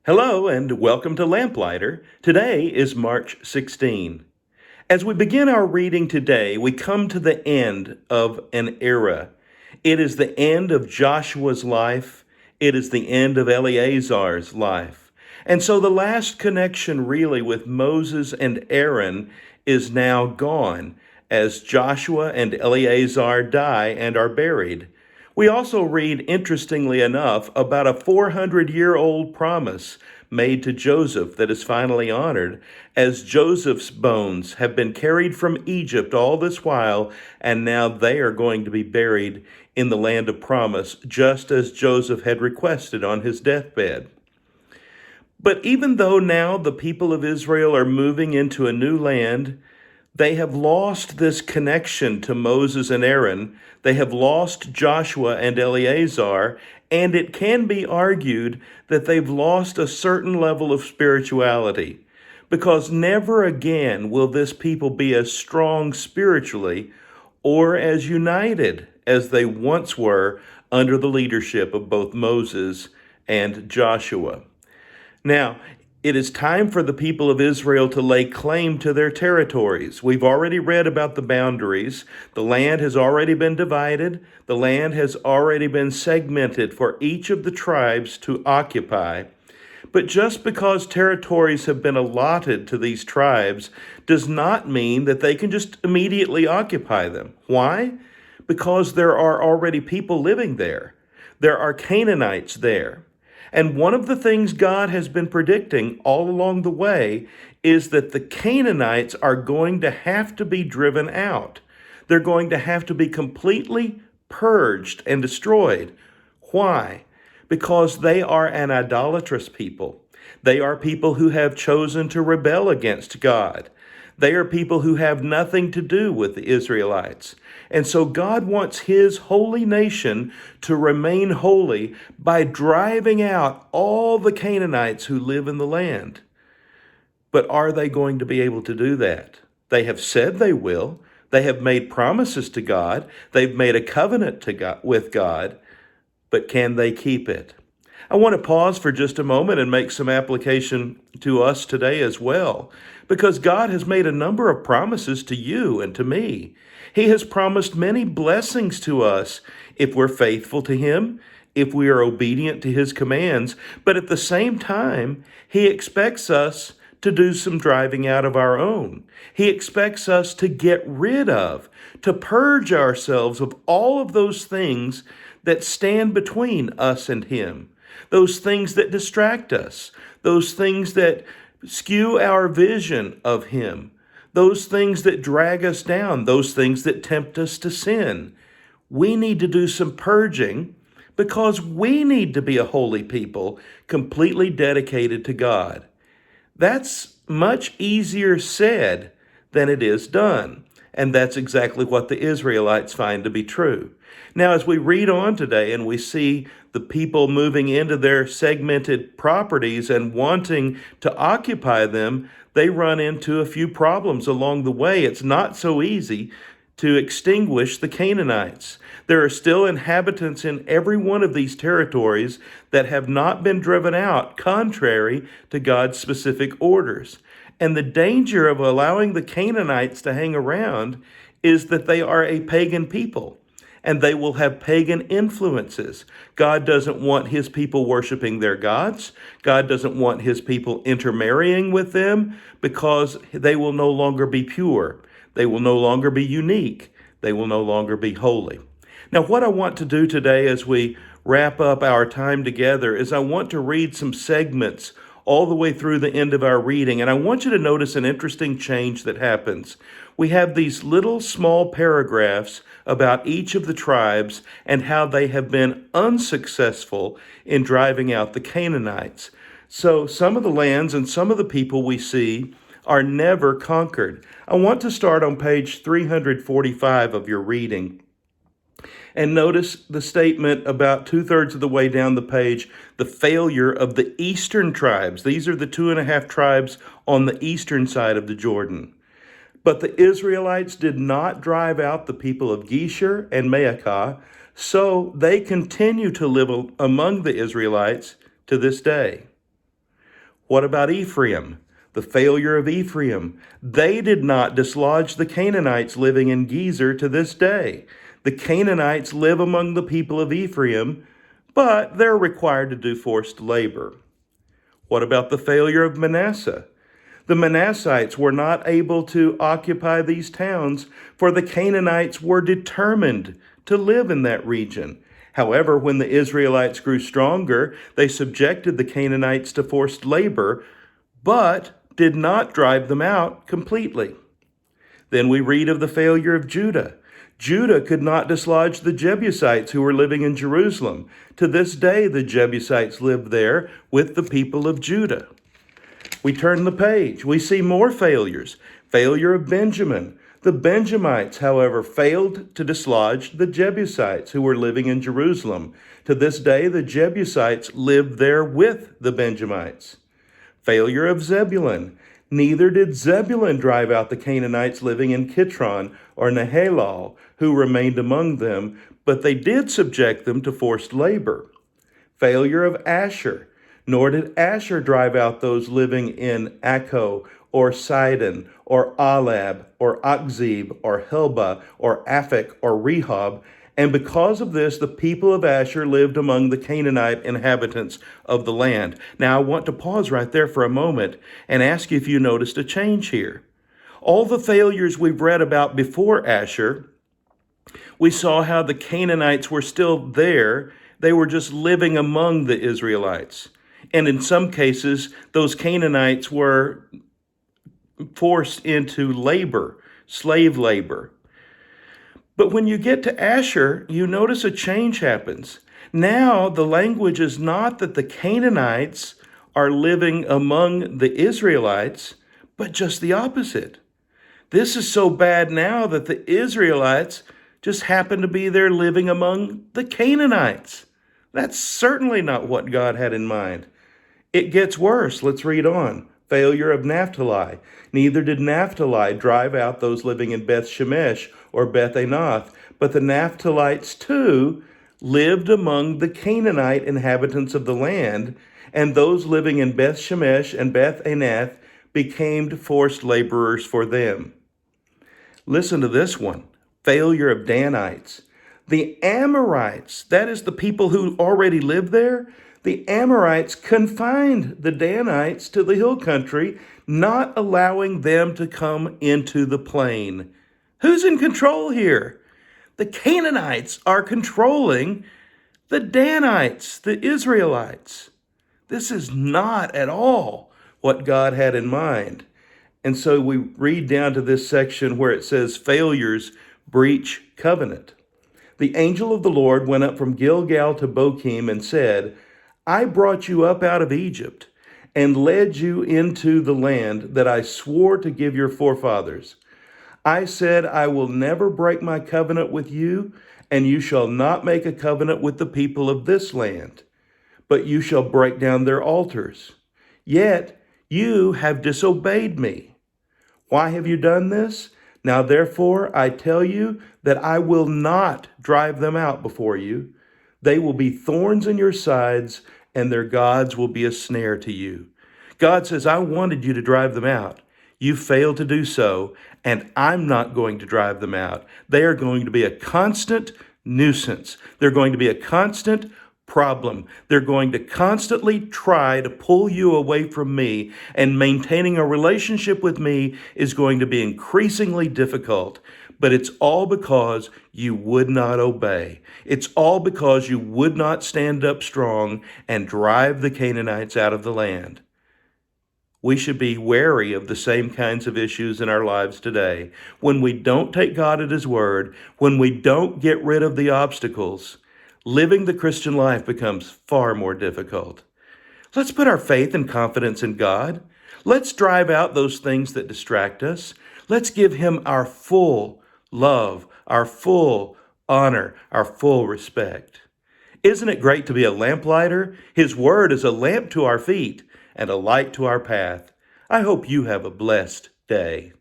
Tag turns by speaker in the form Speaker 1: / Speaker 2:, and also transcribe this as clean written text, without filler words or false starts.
Speaker 1: Hello and welcome to Lamplighter. Today is March 16. As we begin our reading today, we come to the end of an era. It is the end of Joshua's life. It is the end of Eleazar's life. And so the last connection really with Moses and Aaron is now gone as Joshua and Eleazar die and are buried. We also read, interestingly enough, about a 400-year-old promise made to Joseph that is finally honored, as Joseph's bones have been carried from Egypt all this while, and now they are going to be buried in the land of promise, just as Joseph had requested on his deathbed. But even though now the people of Israel are moving into a new land, they have lost this connection to Moses and Aaron. They have lost Joshua and Eleazar, and it can be argued that they've lost a certain level of spirituality, because never again will this people be as strong spiritually or as united as they once were under the leadership of both Moses and Joshua. Now, it is time for the people of Israel to lay claim to their territories. We've already read about the boundaries. The land has already been divided. The land has already been segmented for each of the tribes to occupy. But just because territories have been allotted to these tribes does not mean that they can just immediately occupy them. Why? Because there are already people living there. There are Canaanites there. And one of the things God has been predicting all along the way is that the Canaanites are going to have to be driven out. They're going to have to be completely purged and destroyed. Why? Because they are an idolatrous people. They are people who have chosen to rebel against God. They are people who have nothing to do with the Israelites. And so God wants his holy nation to remain holy by driving out all the Canaanites who live in the land. But are they going to be able to do that? They have said they will. They have made promises to God. They've made a covenant with God. But can they keep it? I want to pause for just a moment and make some application to us today as well, because God has made a number of promises to you and to me. He has promised many blessings to us if we're faithful to him, if we are obedient to his commands, but at the same time, he expects us to do some driving out of our own. He expects us to get rid of, to purge ourselves of all of those things that stand between us and him, those things that distract us, those things that skew our vision of him, those things that drag us down, those things that tempt us to sin. We need to do some purging because we need to be a holy people, completely dedicated to God. That's much easier said than it is done. And that's exactly what the Israelites find to be true. Now, as we read on today and we see the people moving into their segmented properties and wanting to occupy them, they run into a few problems along the way. It's not so easy to extinguish the Canaanites. There are still inhabitants in every one of these territories that have not been driven out, contrary to God's specific orders. And the danger of allowing the Canaanites to hang around is that they are a pagan people and they will have pagan influences. God doesn't want his people worshiping their gods. God doesn't want his people intermarrying with them because they will no longer be pure. They will no longer be unique. They will no longer be holy. Now, what I want to do today as we wrap up our time together is I want to read some segments all the way through the end of our reading. And I want you to notice an interesting change that happens. We have these little small paragraphs about each of the tribes and how they have been unsuccessful in driving out the Canaanites. So some of the lands and some of the people we see are never conquered. I want to start on page 345 of your reading. And notice the statement about 2/3 of the way down the page, the failure of the eastern tribes. These are the 2.5 tribes on the eastern side of the Jordan. But the Israelites did not drive out the people of Geshur and Maacah, so they continue to live among the Israelites to this day. What about Ephraim? The failure of Ephraim. They did not dislodge the Canaanites living in Gezer to this day. The Canaanites live among the people of Ephraim, but they're required to do forced labor. What about the failure of Manasseh? The Manassites were not able to occupy these towns, for the Canaanites were determined to live in that region. However, when the Israelites grew stronger, they subjected the Canaanites to forced labor, but did not drive them out completely. Then we read of the failure of Judah. Judah could not dislodge the Jebusites who were living in Jerusalem. To this day, the Jebusites live there with the people of Judah. We turn the page. We see more failures. Failure of Benjamin. The Benjamites, however, failed to dislodge the Jebusites who were living in Jerusalem. To this day, the Jebusites live there with the Benjamites. Failure of Zebulun. Neither did Zebulun drive out the Canaanites living in Kitron or Nahalal, who remained among them, but they did subject them to forced labor. Failure of Asher. Nor did Asher drive out those living in Akko or Sidon or Alab or Akzib or Helba or Aphek or Rehob, and because of this, the people of Asher lived among the Canaanite inhabitants of the land. Now, I want to pause right there for a moment and ask you if you noticed a change here. All the failures we've read about before Asher, we saw how the Canaanites were still there. They were just living among the Israelites. And in some cases, those Canaanites were forced into labor, slave labor. But when you get to Asher, you notice a change happens. Now the language is not that the Canaanites are living among the Israelites, but just the opposite. This is so bad now that the Israelites just happen to be there living among the Canaanites. That's certainly not what God had in mind. It gets worse. Let's read on. Failure of Naphtali. Neither did Naphtali drive out those living in Beth Shemesh or Beth Anath, but the Naphtalites too lived among the Canaanite inhabitants of the land, and those living in Beth Shemesh and Beth Anath became forced laborers for them. Listen to this one. Failure of Danites. The Amorites, that is the people who already live there, the Amorites confined the Danites to the hill country, not allowing them to come into the plain. Who's in control here? The Canaanites are controlling the Danites, the Israelites. This is not at all what God had in mind. And so we read down to this section where it says failures breach covenant. The angel of the Lord went up from Gilgal to Bochim and said, I brought you up out of Egypt and led you into the land that I swore to give your forefathers. I said, I will never break my covenant with you, and you shall not make a covenant with the people of this land, but you shall break down their altars. Yet you have disobeyed me. Why have you done this? Now therefore I tell you that I will not drive them out before you. They will be thorns in your sides, and their gods will be a snare to you. God says, I wanted you to drive them out. You failed to do so, and I'm not going to drive them out. They are going to be a constant nuisance. They're going to be a constant problem. They're going to constantly try to pull you away from me, and maintaining a relationship with me is going to be increasingly difficult. But it's all because you would not obey. It's all because you would not stand up strong and drive the Canaanites out of the land. We should be wary of the same kinds of issues in our lives today. When we don't take God at His word, when we don't get rid of the obstacles, living the Christian life becomes far more difficult. Let's put our faith and confidence in God. Let's drive out those things that distract us. Let's give Him our full love, our full honor, our full respect. Isn't it great to be a lamplighter? His word is a lamp to our feet and a light to our path. I hope you have a blessed day.